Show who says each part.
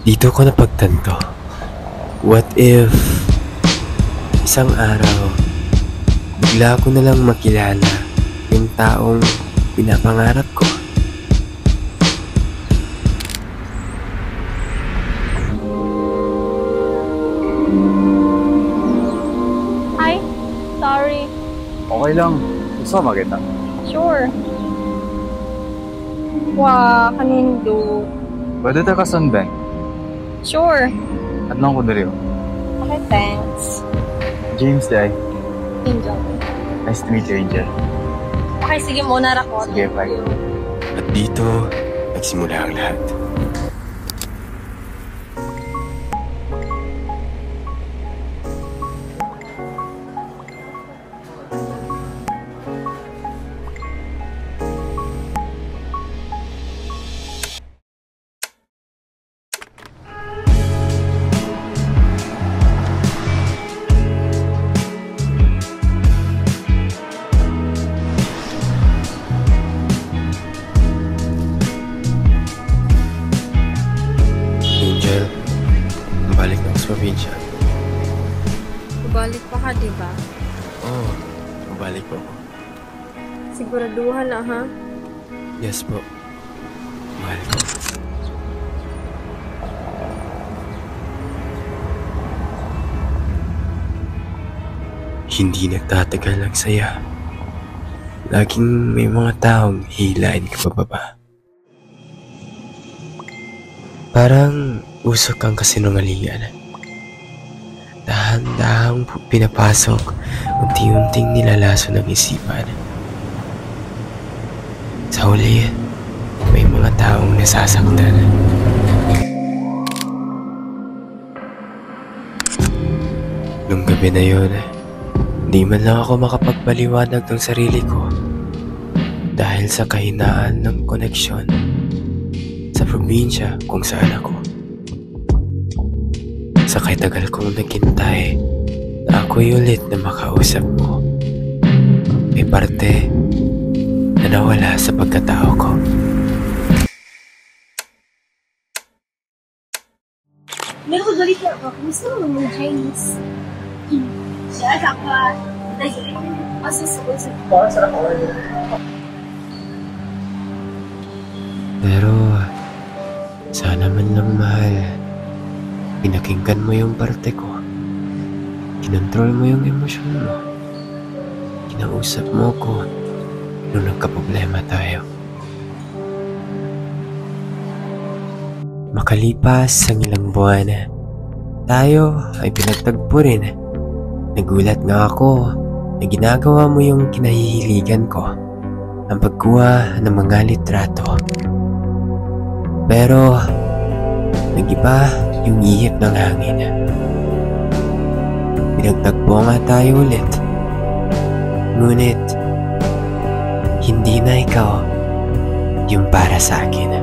Speaker 1: Dito ko napagtanto. What if isang araw bigla ko nalang makilala yung taong pinapangarap ko?
Speaker 2: Hi, sorry.
Speaker 3: Okay lang. Gusto mo makita?
Speaker 2: Sure. Wah, kanindo.
Speaker 3: Pwede tayo kasundan.
Speaker 2: Sure.
Speaker 3: At lang ko dali.
Speaker 2: Okay, thanks.
Speaker 3: James Day.
Speaker 2: Angel.
Speaker 3: Nice to meet you, Angel.
Speaker 2: Okay, sige muna, Rako.
Speaker 3: Sige, bye.
Speaker 1: At dito nagsimula ang lahat. Angel, balik na ako sa probinsya.
Speaker 2: Balik pa ka, di ba?
Speaker 1: Oo, balik po ako.
Speaker 2: Siguraduhan na, ha?
Speaker 1: Yes po. Balik po. Hindi nagtatagal ang saya. Laging may mga taong hilain ka pababa. Parang usok ang kasinungalingan. Dahan-dahang pinapasok, unti-unting nilalaso ng isipan. Sa huli, may mga taong nasasaktan. Nung gabi na yun, di man lang ako makapagbaliwanag ng sarili ko dahil sa kahinaan ng koneksyon sa probinsya kung saan ako. Sa tagal kong naghintay na ako'y ulit na makausap mo, may parte na nawala sa pagkatao ko.
Speaker 4: Meron ko dito ako. Gusto mo ng Chinese? Siya, kaka. Dahil, masusunod sa
Speaker 1: Pero sana man lang, mahal, pinakinggan mo yung parte ko. Kinontrol mo yung emosyon mo. Kinausap mo ko nung nagkaproblema tayo. Makalipas ang ilang buwan, tayo ay pinagtagpo rin. Nagulat nga ako na ginagawa mo yung kinahihiligan ko, ang pagkuha ng mga litrato. Pero nag-iba yung ihip ng hangin. Pinagtagpo nga tayo ulit. Ngunit hindi na ikaw yung para sa akin.